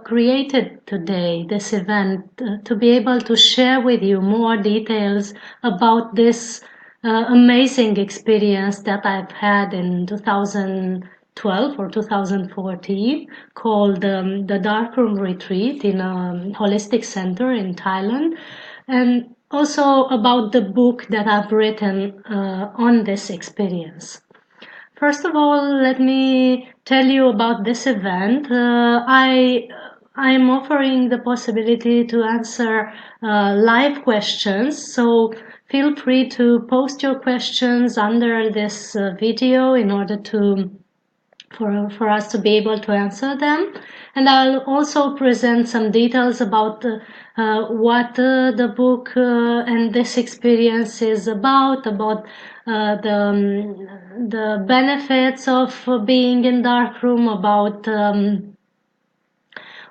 created today this event to be able to share with you more details about this amazing experience that I've had in 2012 or 2014 called the Darkroom Retreat in a holistic center in Thailand, and also about the book that I've written on this experience. First of all, let me tell you about this event. I'm offering the possibility to answer live questions, so feel free to post your questions under this video in order for us to be able to answer them. And I'll also present some details about what the book and this experience is about the benefits of being in darkroom, about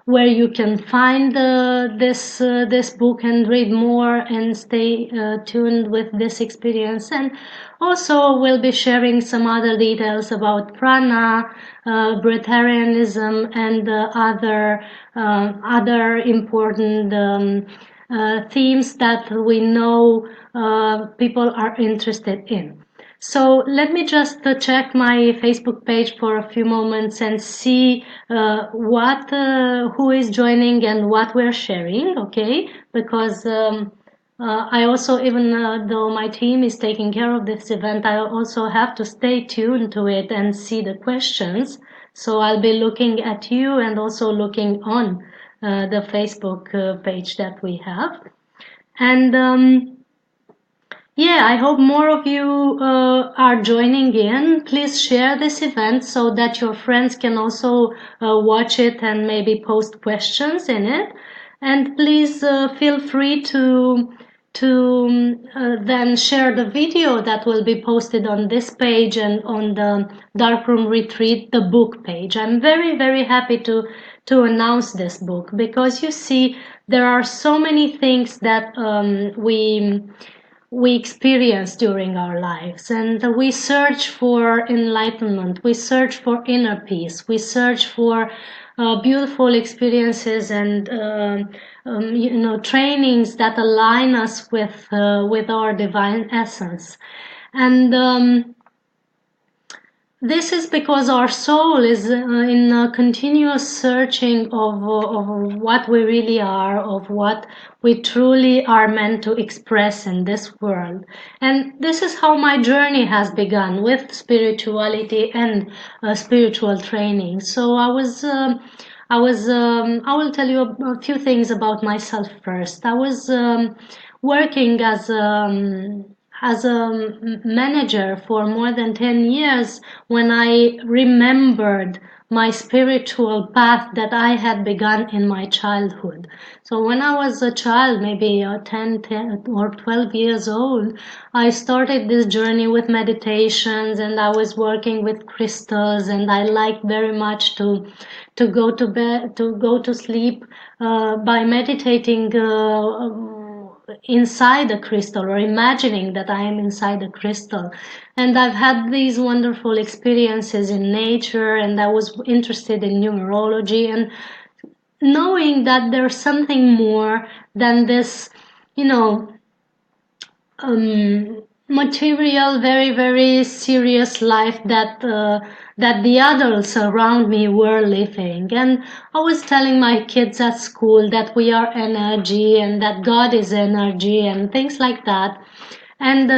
where you can find this book and read more and stay tuned with this experience. And also we'll be sharing some other details about prana, breatharianism, and other important themes that we know people are interested in. So let me just check my Facebook page for a few moments and see who is joining and what we're sharing, okay? Because I also, even though my team is taking care of this event, I also have to stay tuned to it and see the questions. So I'll be looking at you and also looking on the Facebook page that we have. And yeah, I hope more of you are joining in. Please share this event so that your friends can also watch it and maybe post questions in it. And please feel free to then share the video that will be posted on this page and on the Darkroom Retreat, the book page. I'm very, very happy to announce this book, because you see, there are so many things that we experience during our lives, and we search for enlightenment, we search for inner peace, we search for beautiful experiences and trainings that align us with our divine essence. And this is because our soul is in a continuous searching of what we really are, of what we truly are meant to express in this world. And this is how my journey has begun, with spirituality and spiritual training. So I will tell you a few things about myself first. I was working as a manager for more than 10 years when I remembered my spiritual path that I had begun in my childhood. So when I was a child, maybe 10 or 12 years old, I started this journey with meditations, and I was working with crystals, and I liked very much to go to bed, to go to sleep by meditating inside a crystal, or imagining that I am inside a crystal. And I've had these wonderful experiences in nature, and I was interested in numerology, and knowing that there's something more than this, material, very, very serious life that the adults around me were living. And I was telling my kids at school that we are energy and that God is energy and things like that. And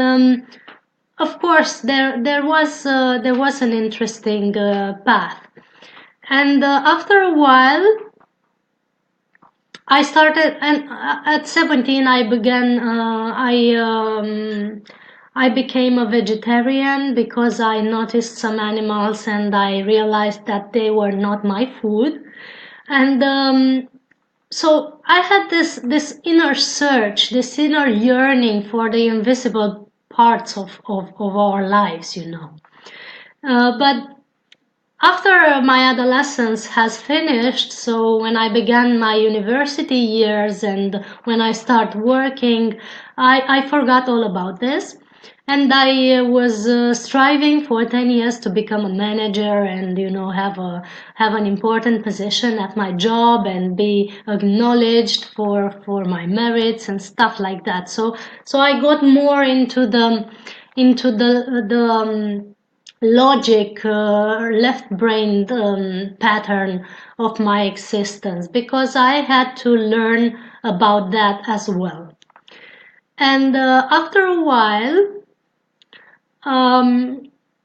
of course, there was an interesting path. And after a while, I started, and at 17, I became a vegetarian, because I noticed some animals and I realized that they were not my food. And so I had this inner search, this inner yearning for the invisible parts of our lives, But after my adolescence has finished, so when I began my university years and when I started working, I forgot all about this. And I was striving for 10 years to become a manager and, have an important position at my job and be acknowledged for my merits and stuff like that. So I got more into the logic, left-brained pattern of my existence, because I had to learn about that as well. And after a while,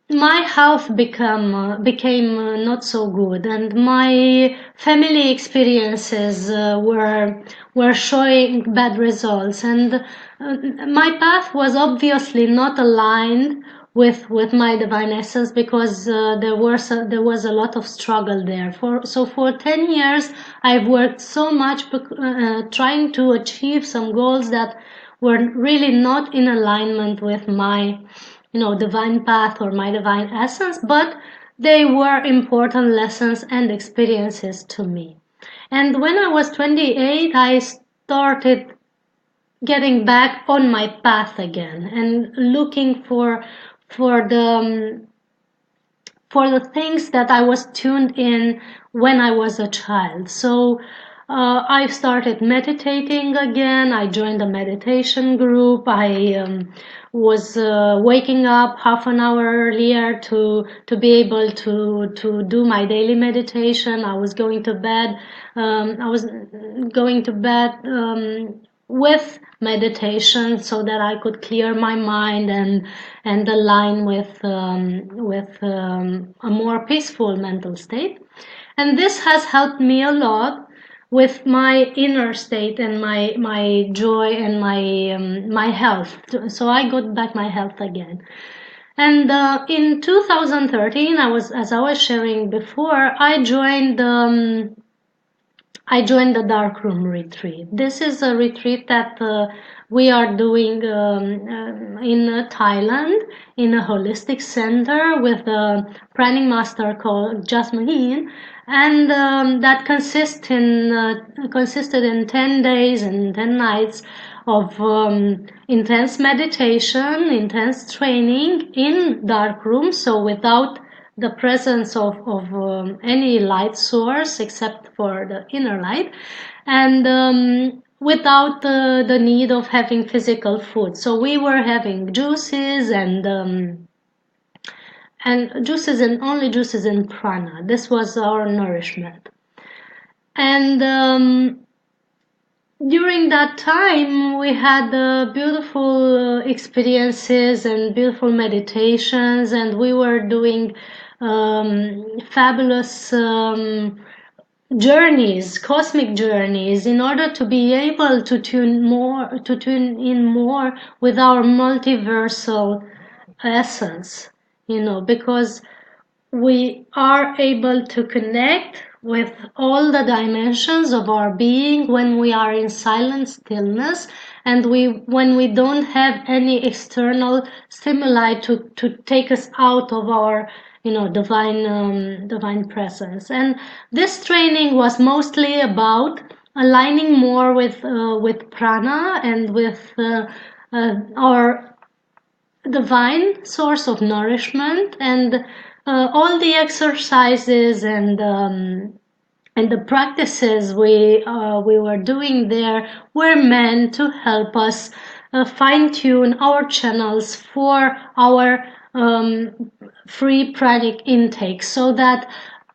my health became not so good, and my family experiences were showing bad results, and my path was obviously not aligned with my divine essence, because there was a lot of struggle there. For 10 years I've worked so much trying to achieve some goals that were really not in alignment with my divine path or my divine essence, but they were important lessons and experiences to me. And when I was 28, I started getting back on my path again and looking for the things that I was tuned in when I was a child. So I started meditating again. I joined a meditation group. I was waking up half an hour earlier to be able to do my daily meditation. I was going to bed. With meditation, so that I could clear my mind and align with a more peaceful mental state. And this has helped me a lot with my inner state and my joy and my health. So I got back my health again. And in 2013, as I was sharing before, I joined the Darkroom Retreat. This is a retreat that we are doing in Thailand, in a holistic center with a prana master called Jasmine, and that consisted in 10 days and 10 nights of intense meditation, intense training in dark rooms, so without the presence of any light source except for the inner light, and without the need of having physical food. So we were having juices and juices, and only juices and prana. This was our nourishment. And during that time, we had beautiful experiences and beautiful meditations, and we were doing fabulous journeys, cosmic journeys, in order to be able to tune in more with our multiversal essence, because we are able to connect with all the dimensions of our being when we are in silent stillness, and when we don't have any external stimuli to take us out of our divine presence. And this training was mostly about aligning more with prana and with our divine source of nourishment, and all the exercises and the practices we were doing there were meant to help us fine-tune our channels for our free pranic intake, so that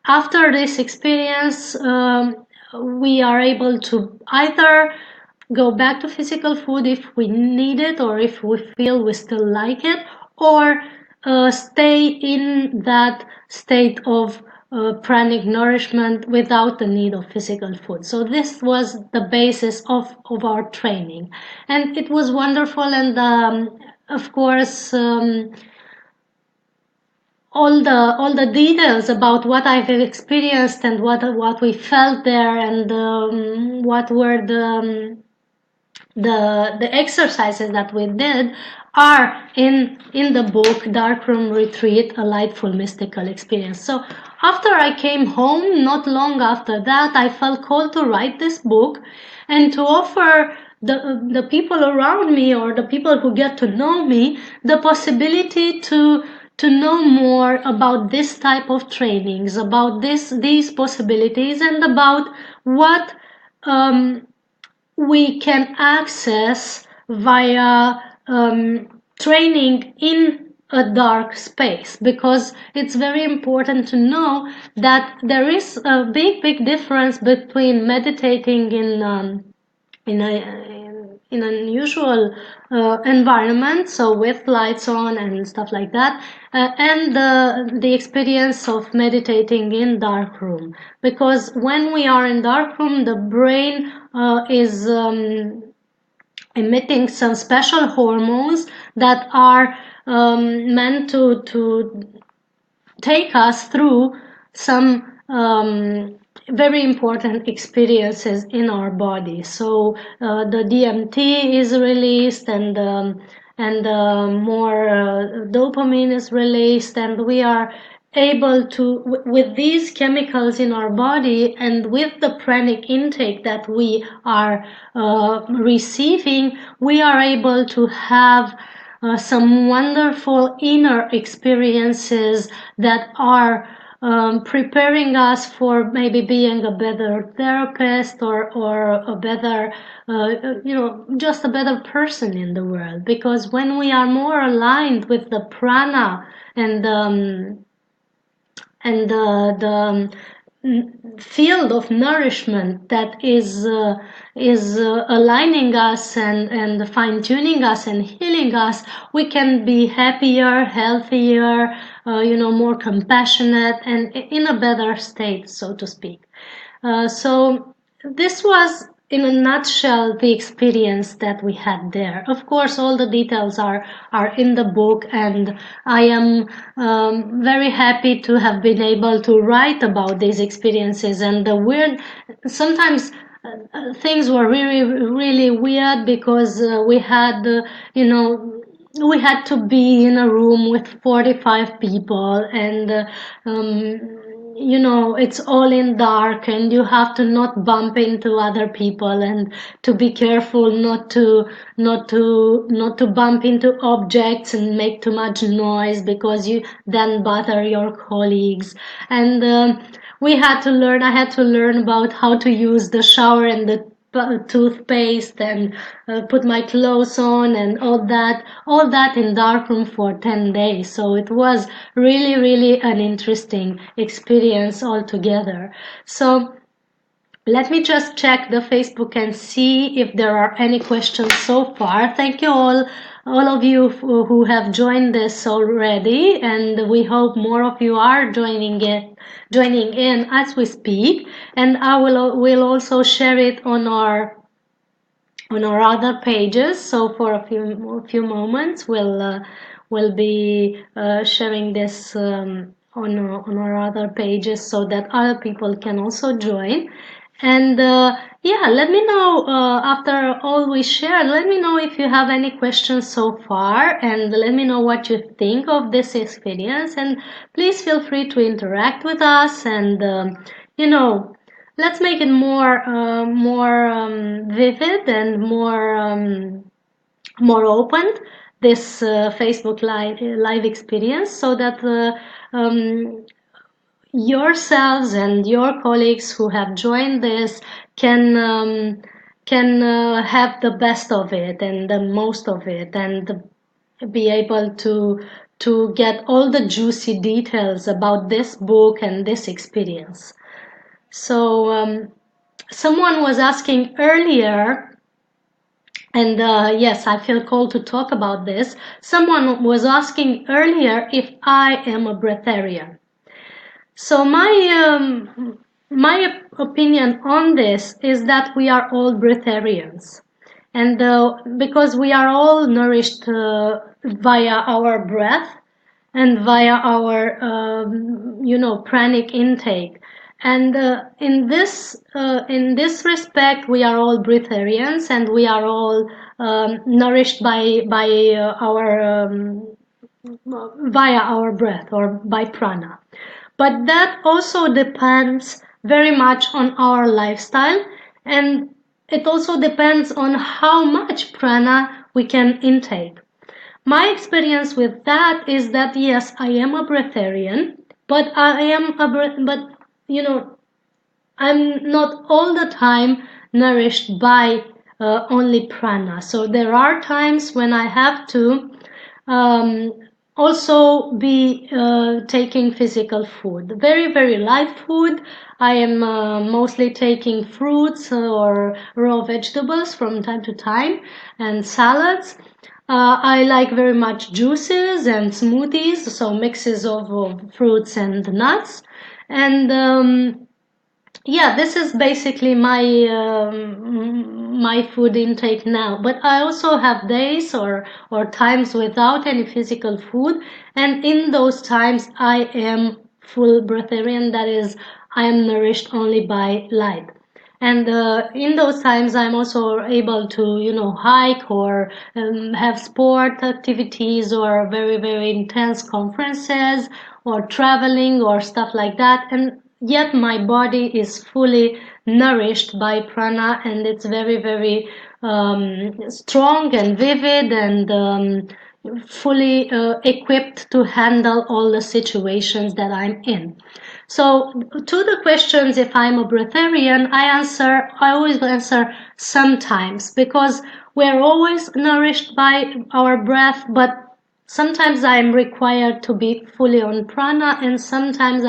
after this experience we are able to either go back to physical food if we need it, or if we feel we still like it, or stay in that state of pranic nourishment without the need of physical food. So this was the basis of our training, and it was wonderful. And of course, all the details about what I've experienced and what we felt there, and what were the exercises that we did are in the book Darkroom Retreat, a Lightful Mystical Experience. So after I came home, not long after that, I felt called to write this book and to offer the people around me or the people who get to know me the possibility to know more about this type of trainings, about these possibilities, and about what we can access via training in a dark space, because it's very important to know that there is a big difference between meditating in an unusual environment, so with lights on and stuff like that, and the experience of meditating in dark room. Because when we are in dark room, the brain is emitting some special hormones that are meant to take us through some very important experiences in our body. So the DMT is released, and more dopamine is released, and we are able to, with these chemicals in our body and with the pranic intake that we are receiving, we are able to have some wonderful inner experiences that are preparing us for maybe being a better therapist or a better, just a better person in the world. Because when we are more aligned with the prana and the field of nourishment that is aligning us and fine-tuning us and healing us, we can be happier, healthier, more compassionate, and in a better state, so to speak. So this was, in a nutshell, the experience that we had there. Of course, all the details are in the book, and I am very happy to have been able to write about these experiences. And the weird, sometimes things were really weird, because we had, we had to be in a room with 45 people, and it's all in dark, and you have to not bump into other people, and to be careful not to bump into objects and make too much noise, because you then bother your colleagues. And I had to learn about how to use the shower and the toothpaste, and put my clothes on, and all that in darkroom for 10 days. So it was really an interesting experience altogether. So let me just check the Facebook and see if there are any questions so far. Thank you all of you who have joined this already, and we hope more of you are joining in as we speak. And I will also share it on our other pages. So for a few moments, we'll be sharing this on our other pages, so that other people can also join. And let me know, after all we shared, let me know if you have any questions so far, and let me know what you think of this experience. And please feel free to interact with us, and let's make it more vivid and more open, this Facebook live experience, so that yourselves and your colleagues who have joined this can have the best of it and the most of it, and be able to get all the juicy details about this book and this experience. So someone was asking earlier, and yes, I feel called to talk about this. Someone was asking earlier if I am a breatharian. So my opinion on this is that we are all breatharians, and because we are all nourished via our breath and via our pranic intake. And in this respect, we are all breatharians, and we are all nourished by our via our breath, or by prana. But that also depends very much on our lifestyle, and it also depends on how much prana we can intake. My experience with that is that yes, I am a breatharian, but I'm not all the time nourished by only prana. So there are times when I have to um, also be taking physical food, very, very light food. I am mostly taking fruits or raw vegetables from time to time and salads. I like very much juices and smoothies, so mixes of fruits and nuts. And yeah, this is basically my food intake now. But I also have days or times without any physical food, and in those times I am full breatharian. That is, I am nourished only by light. And in those times, I'm also able to, hike or have sport activities or very, very intense conferences or traveling or stuff like that. And yet my body is fully nourished by prana, and it's very, very strong and vivid and fully equipped to handle all the situations that I'm in. So to the questions if I'm a breatharian, I always answer sometimes, because we're always nourished by our breath, but sometimes I'm required to be fully on prana, and sometimes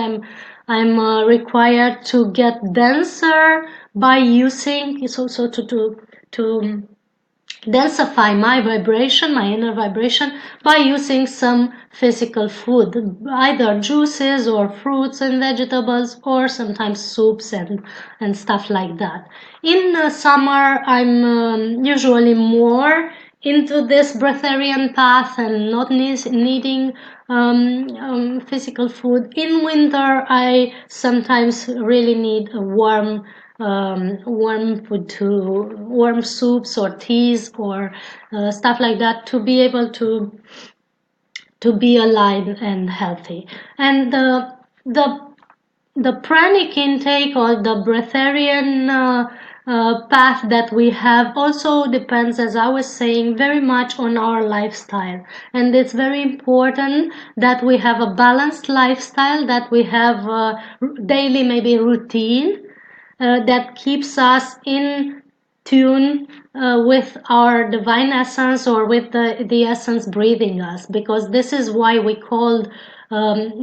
I'm required to get denser by using to densify my vibration, my inner vibration, by using some physical food, either juices or fruits and vegetables, or sometimes soups and stuff like that. In summer, I'm usually more into this breatharian path and not needing physical food. In winter, I sometimes really need a warm food, to warm soups or teas or stuff like that, to be able to be alive and healthy. And the pranic intake or the breatharian path that we have also depends, as I was saying, very much on our lifestyle. And it's very important that we have a balanced lifestyle, that we have a daily maybe routine that keeps us in tune with our divine essence, or with the essence breathing us, because this is why we called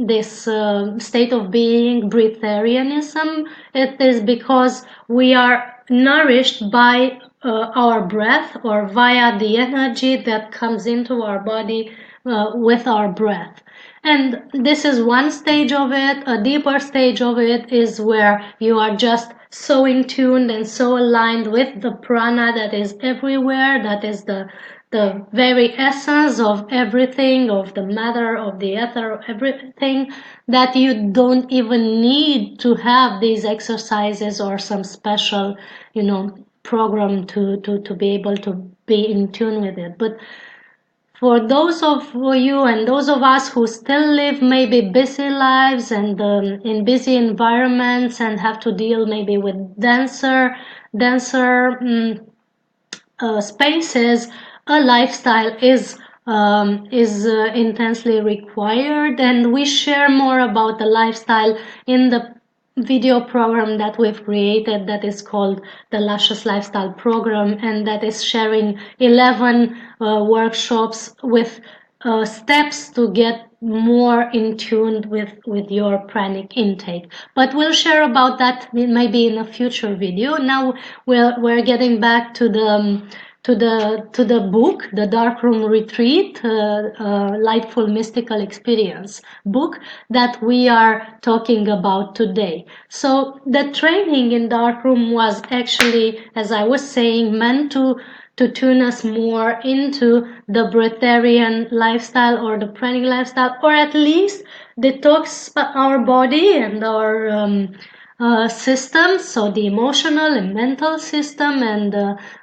this state of being breatharianism. It is because we are nourished by our breath, or via the energy that comes into our body with our breath. And this is one stage of it. A deeper stage of it is where you are just so in tune and so aligned with the prana that is everywhere, that is the very essence of everything, of the matter, of the ether, of everything, that you don't even need to have these exercises or some special, program to be able to be in tune with it. But for those of you and those of us who still live maybe busy lives and in busy environments, and have to deal maybe with denser spaces, a lifestyle is intensely required, and we share more about the lifestyle in the video program that we've created, that is called the Luscious Lifestyle Program, and that is sharing 11 workshops with steps to get more in tune with your pranic intake. But we'll share about that maybe in a future video. Now we're getting back to the book, the Darkroom Retreat, Lightful Mystical Experience book that we are talking about today. So the training in Darkroom was actually, as I was saying, meant to tune us more into the breatharian lifestyle or the pranic lifestyle, or at least detox our body and our systems, so the emotional and mental system, and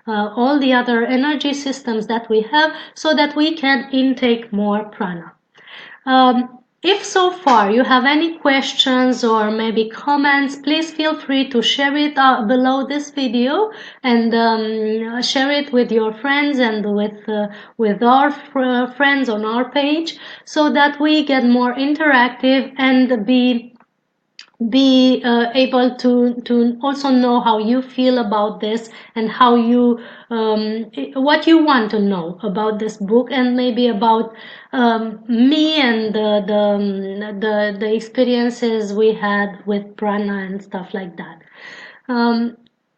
all the other energy systems that we have, so that we can intake more prana. If so far you have any questions or maybe comments, please feel free to share it below this video, and share it with your friends and with our friends on our page, so that we get more interactive and be able to also know how you feel about this, and how you what you want to know about this book, and maybe about me and the experiences we had with prana and stuff like that.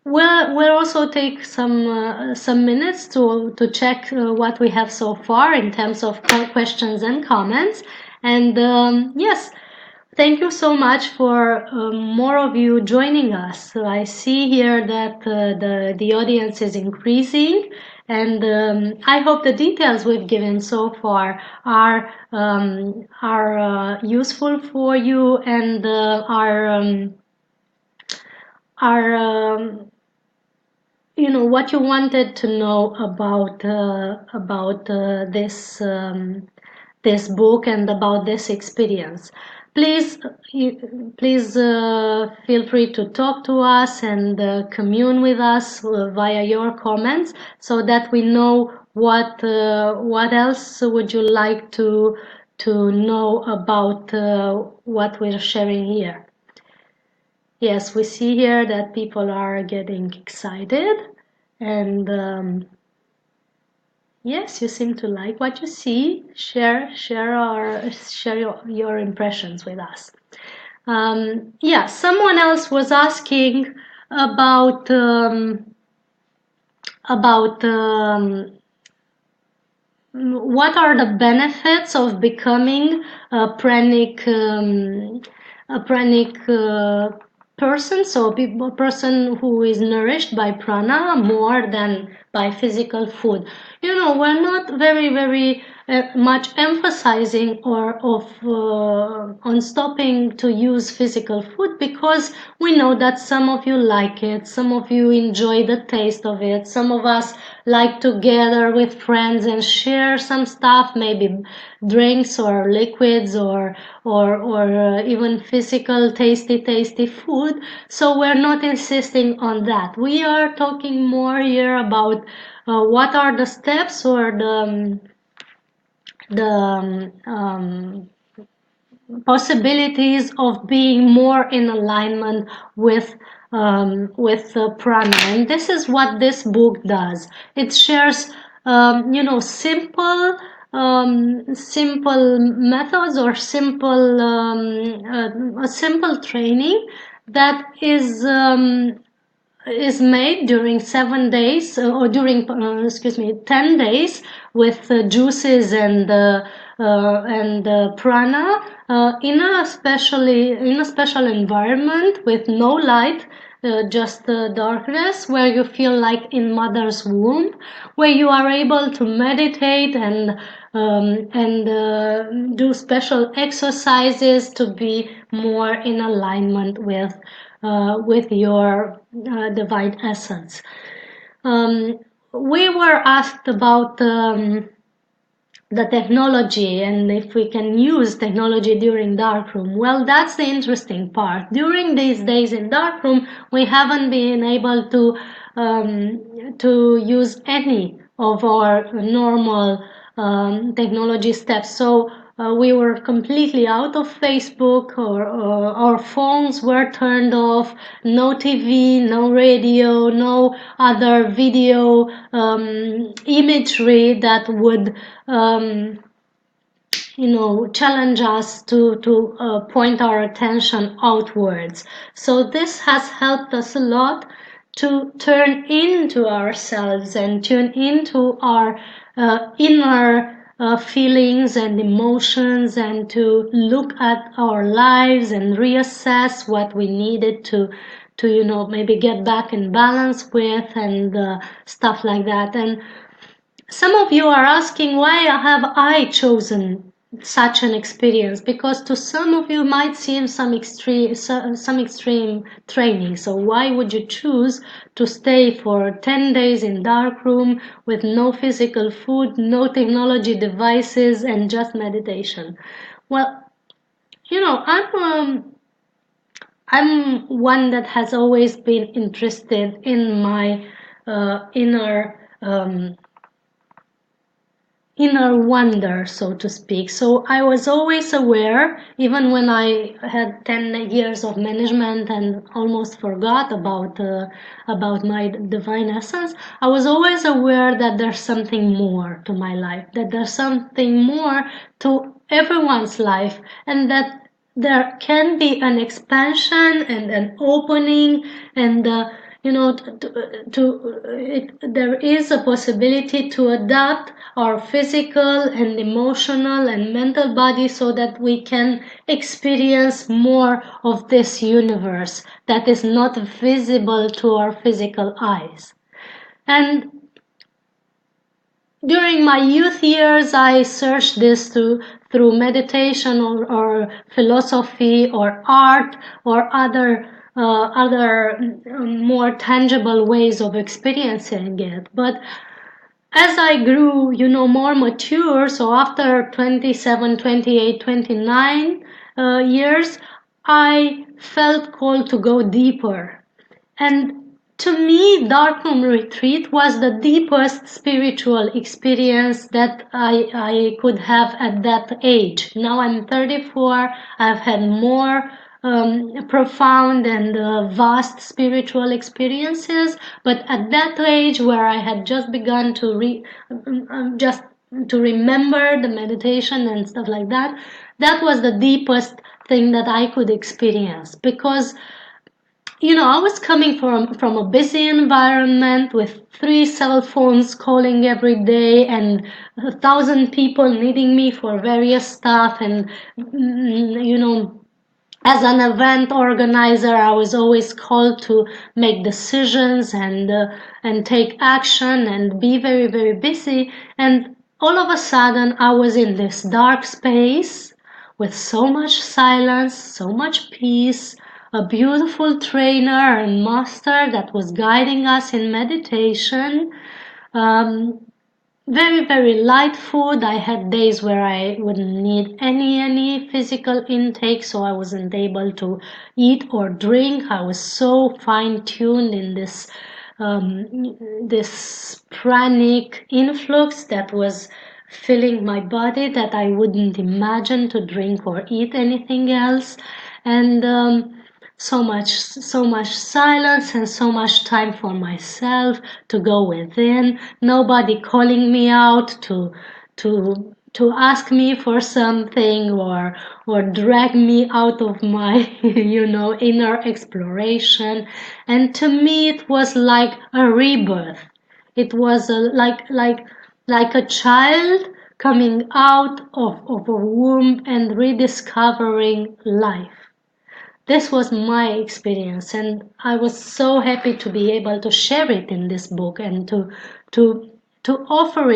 We'll also take some minutes to check what we have so far in terms of questions and comments. And yes, thank you so much for more of you joining us. So I see here that the audience is increasing, and I hope the details we've given so far are useful for you, and are you know, what you wanted to know about this book and about this experience. Please, please feel free to talk to us and commune with us via your comments, so that we know what else would you like to know about what we're sharing here. Yes, we see here that people are getting excited, and yes, you seem to like what you see. Share your impressions with us. Yeah, someone else was asking about what are the benefits of becoming a pranic person, so a person who is nourished by prana more than by physical food. You know, we're not very much emphasizing on stopping to use physical food, because we know that some of you like it, some of you enjoy the taste of it, some of us like to gather with friends and share some stuff, maybe drinks or liquids or even physical tasty food. So we're not insisting on that. We are talking more here about what are the steps or the possibilities of being more in alignment with prana. And this is what this book does. It shares you know, simple methods, or a simple training that is made during 7 days, or during 10 days, with juices and prana in a special environment with no light, just darkness, where you feel like in mother's womb, where you are able to meditate and do special exercises to be more in alignment with your divine essence. We were asked about the technology, and if we can use technology during darkroom. Well, that's the interesting part. During these days in darkroom, we haven't been able to use any of our normal technology steps. So we were completely out of Facebook, or our phones were turned off, no TV, no radio, no other video imagery that would you know, challenge us to point our attention outwards. So this has helped us a lot to turn into ourselves and tune into our inner feelings and emotions, and to look at our lives and reassess what we needed to you know, maybe get back in balance with, and stuff like that. And some of you are asking, why have I chosen such an experience? Because to some of you might seem some extreme training. So why would you choose to stay for 10 days in darkroom with no physical food, no technology devices, and just meditation? Well, I'm one that has always been interested in my inner wonder, so to speak. So I was always aware, even when I had 10 years of management and almost forgot about my divine essence. I was always aware that there's something more to my life, that there's something more to everyone's life, and that there can be an expansion and an opening, and there is a possibility to adapt our physical and emotional and mental body so that we can experience more of this universe that is not visible to our physical eyes. And during my youth years, I searched this through meditation or philosophy or art or other more tangible ways of experiencing it. But as I grew, more mature, so after 27, 28, 29 years, I felt called to go deeper. And to me, Darkroom Retreat was the deepest spiritual experience that I could have at that age. Now I'm 34. I've had more profound and vast spiritual experiences, but at that age where I had just begun to just to remember the meditation and stuff like that, that was the deepest thing that I could experience, because I was coming from a busy environment with 3 cell phones calling every day and 1,000 people needing me for various stuff. And, as an event organizer, I was always called to make decisions and take action and be very, very busy. And all of a sudden, I was in this dark space with so much silence, so much peace, a beautiful trainer and master that was guiding us in meditation. Very, very light food. I had days where I wouldn't need any physical intake, so I wasn't able to eat or drink. I was so fine-tuned in this pranic influx that was filling my body that I wouldn't imagine to drink or eat anything else. And so much silence and so much time for myself to go within. Nobody calling me out to ask me for something or drag me out of my inner exploration. And to me it was like a rebirth. It was like a child coming out of a womb and rediscovering life. This was my experience, and I was so happy to be able to share it in this book and to offer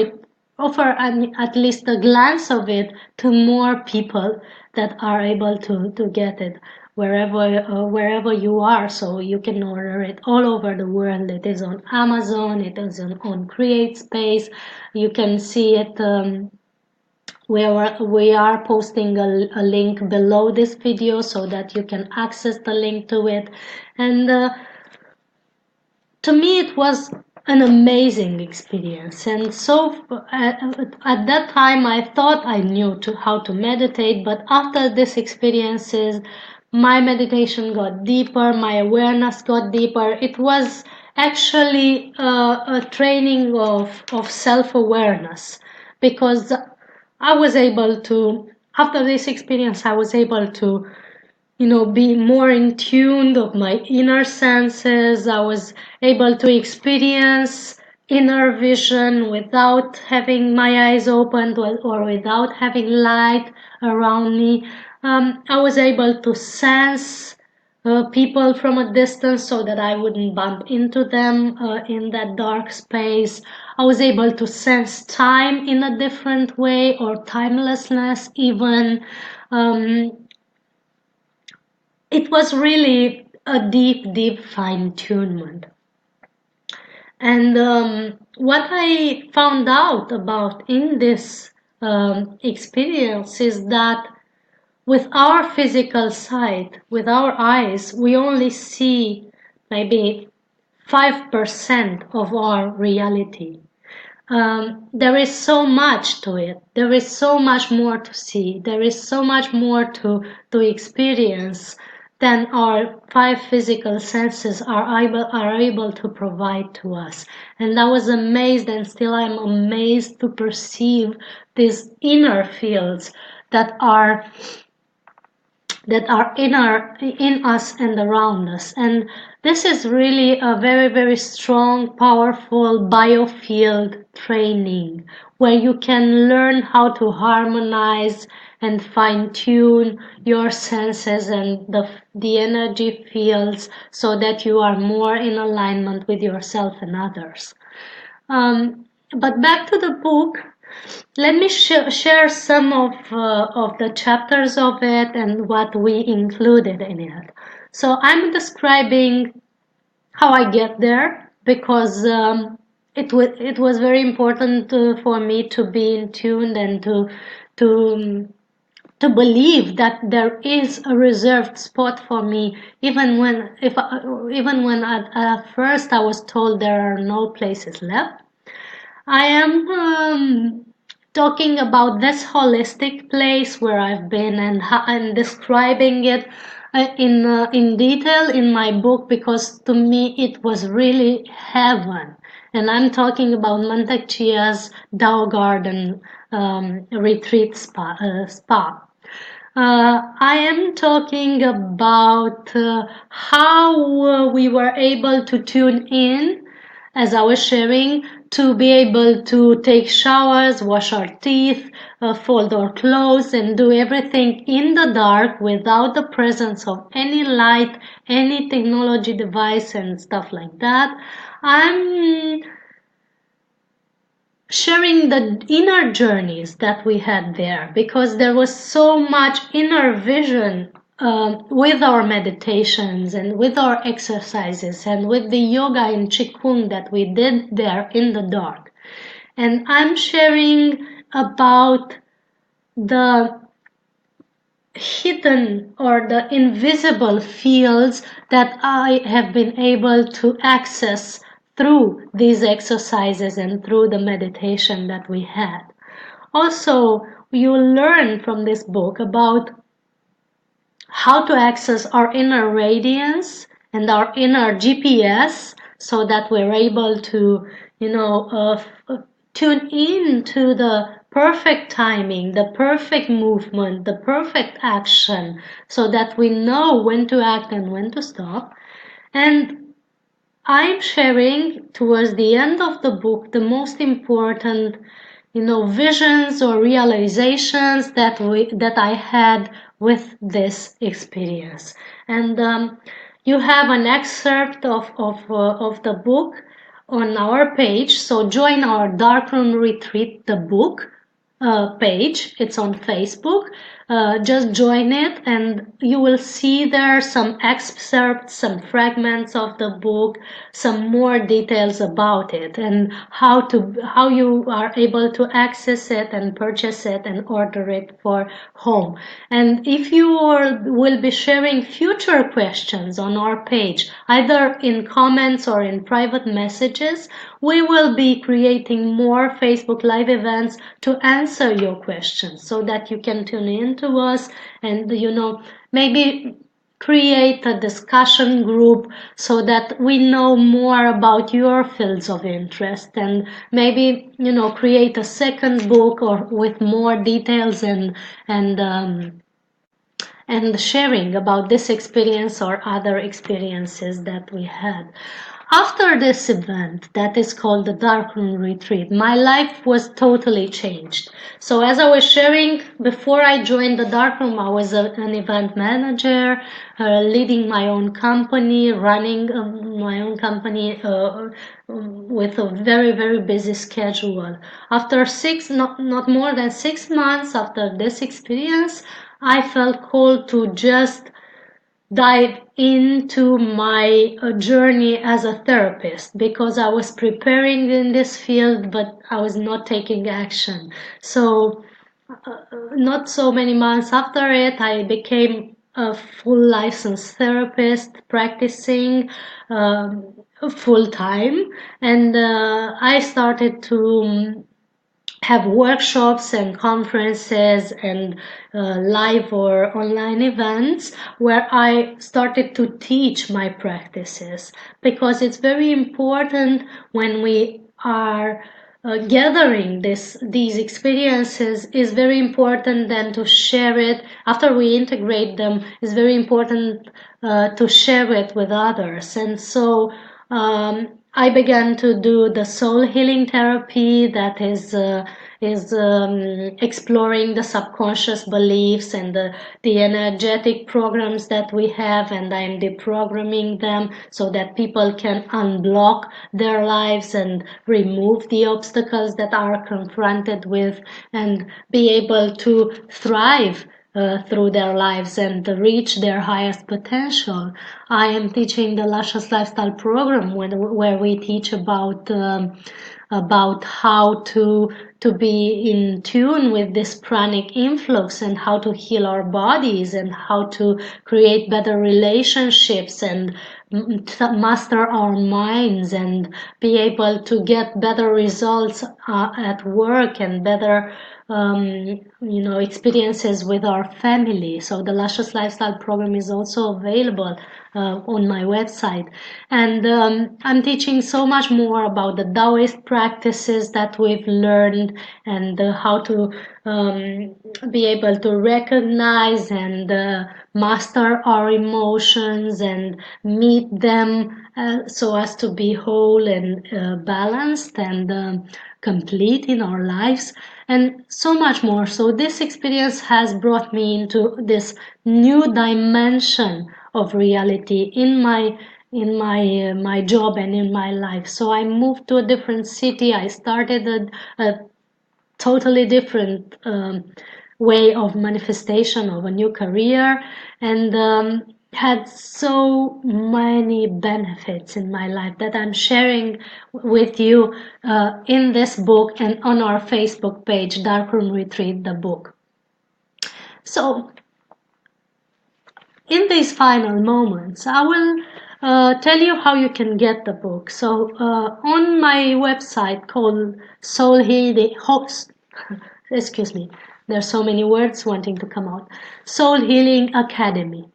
at least a glance of it to more people that are able to get it wherever you are. So you can order it all over the world. It is on Amazon. It is on CreateSpace. You can see it. We are posting a link below this video so that you can access the link to it. And to me it was an amazing experience. And so at that time I thought I knew how to meditate, but after these experiences my meditation got deeper, my awareness got deeper. It was actually a training of self-awareness, because I was able to, after this experience, I was able to, be more in tune of my inner senses. I was able to experience inner vision without having my eyes opened or without having light around me. I was able to sense people from a distance so that I wouldn't bump into them in that dark space. I was able to sense time in a different way, or timelessness even. It was really a deep fine-tunement. And what I found out about in this experience is that with our physical sight, with our eyes, we only see maybe 5% of our reality. There is so much to it. There is so much more to see. There is so much more to experience than our five physical senses are able to provide to us. And I was amazed, and still I'm amazed to perceive these inner fields that are in us and around us. And this is really a very, very strong, powerful biofield training where you can learn how to harmonize and fine-tune your senses and the energy fields so that you are more in alignment with yourself and others. But back to the book, let me share some of the chapters of it and what we included in it. So I'm describing how I get there because it was very important for me to be in tune and to to believe that there is a reserved spot for me, even when at first I was told there are no places left. I am talking about this holistic place where I've been and describing it in detail in my book because to me it was really heaven. And I'm talking about Mantak Chia's Tao Garden retreat spa. I am talking about how we were able to tune in, as I was sharing, to be able to take showers, wash our teeth, fold our clothes, and do everything in the dark without the presence of any light, any technology device, and stuff like that. I'm sharing the inner journeys that we had there because there was so much inner vision with our meditations and with our exercises and with the yoga and qigong that we did there in the dark. And I'm sharing about the hidden or the invisible fields that I have been able to access through these exercises and through the meditation that we had. Also, you learn from this book about how to access our inner radiance and our inner GPS so that we're able to, tune in to the perfect timing, the perfect movement, the perfect action so that we know when to act and when to stop. And I'm sharing towards the end of the book the most important, visions or realizations that I had with this experience. And you have an excerpt of the book on our page. So join our Darkroom Retreat, the book page. It's on Facebook. Just join it and you will see there some excerpts, some fragments of the book, some more details about it and how you are able to access it and purchase it and order it for home. And if you will be sharing future questions on our page, either in comments or in private messages, we will be creating more Facebook Live events to answer your questions so that you can tune in to us and, maybe create a discussion group so that we know more about your fields of interest and maybe, create a second book or with more details and sharing about this experience or other experiences that we had. After this event that is called the Darkroom Retreat, my life was totally changed. So as I was sharing, before I joined the Darkroom, I was an event manager, leading my own company, running my own company with a very, very busy schedule. After not more than 6 months after this experience, I felt called to just dive into my journey as a therapist because I was preparing in this field, but I was not taking action. So not so many months after it, I became a full licensed therapist practicing full time, and I started to have workshops and conferences and live or online events where I started to teach my practices, because it's very important when we are gathering these experiences. Is very important then to share it after we integrate them. It's very important to share it with others. And so I began to do the soul healing therapy, that is exploring the subconscious beliefs and the energetic programs that we have, and I'm deprogramming them so that people can unblock their lives and remove the obstacles that are confronted with, and be able to thrive through their lives and reach their highest potential. I am teaching the Luscious Lifestyle program where we teach about how to be in tune with this pranic influx and how to heal our bodies and how to create better relationships and master our minds and be able to get better results at work and better experiences with our family. So the Luscious Lifestyle program is also available on my website. And I'm teaching so much more about the Taoist practices that we've learned, and how to be able to recognize and master our emotions and meet them so as to be whole and balanced and complete in our lives, and so much more. So this experience has brought me into this new dimension of reality in my job and in my life. So I moved to a different city. I started a totally different way of manifestation of a new career, and had so many benefits in my life that I'm sharing with you in this book and on our Facebook page, Darkroom Retreat, the book. So in these final moments, I will tell you how you can get the book. So on my website called Soul Healing Host, excuse me, there's so many words wanting to come out. soulhealingacademy.com.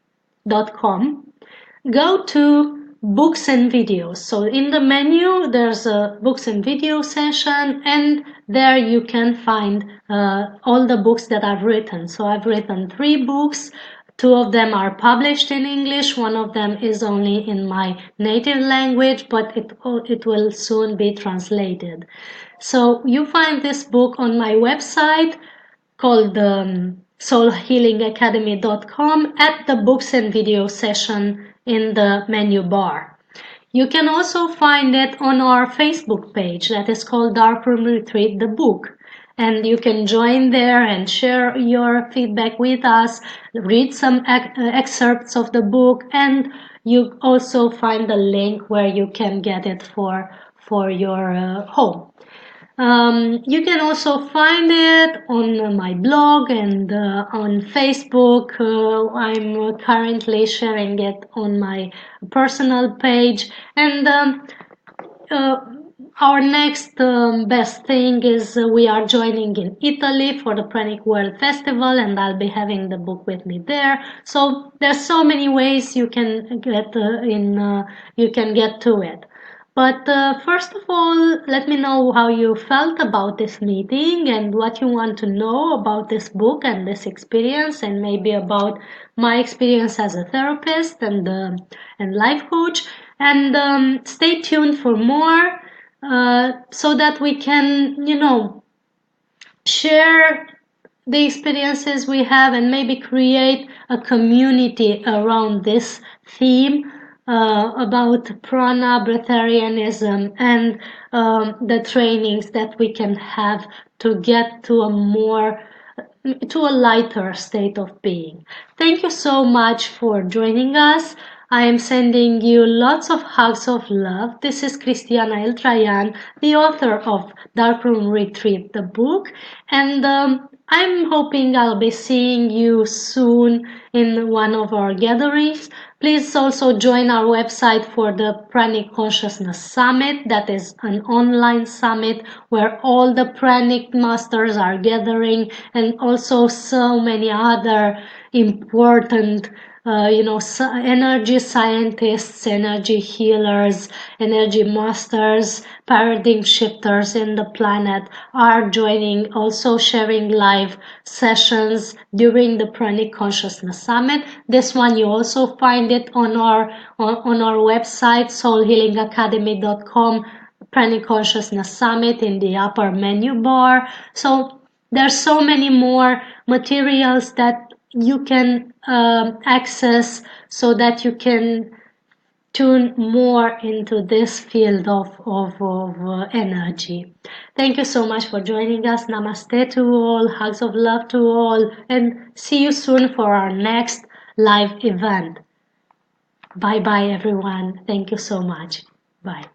Go to books and videos. So in the menu, there's a books and video session, and there you can find all the books that I've written. So I've written 3 books. 2 of them are published in English. 1 of them is only in my native language, but it will soon be translated. So you find this book on my website called soulhealingacademy.com at the books and video session in the menu bar. You can also find it on our Facebook page that is called Darkroom Retreat, the book. And you can join there and share your feedback with us, read some excerpts of the book, and you also find the link where you can get it for your home. You can also find it on my blog and on Facebook. I'm currently sharing it on my personal page. And our next best thing is we are joining in Italy for the Pranic World Festival, and I'll be having the book with me there. So there's so many ways you can get you can get to it. But first of all, let me know how you felt about this meeting and what you want to know about this book and this experience, and maybe about my experience as a therapist and life coach. And stay tuned for more so that we can, share the experiences we have and maybe create a community around this theme about prana, breatharianism, and the trainings that we can have to get to a lighter state of being. Thank you so much for joining us. I am sending you lots of hugs of love. This is Cristiana Eltrayan, the author of Darkroom Retreat, the book, and I'm hoping I'll be seeing you soon in one of our gatherings. Please also join our website for the Pranic Consciousness Summit. That is an online summit where all the Pranic masters are gathering, and also so many other important energy scientists, energy healers, energy masters, paradigm shifters in the planet are joining, also sharing live sessions during the Pranic Consciousness Summit. This one you also find it on our website, soulhealingacademy.com, Pranic Consciousness Summit in the upper menu bar. So there's so many more materials that you can access so that you can tune more into this field of energy. Thank you so much for joining us. Namaste to all, hugs of love to all, and see you soon for our next live event. Bye bye, everyone. Thank you so much. Bye.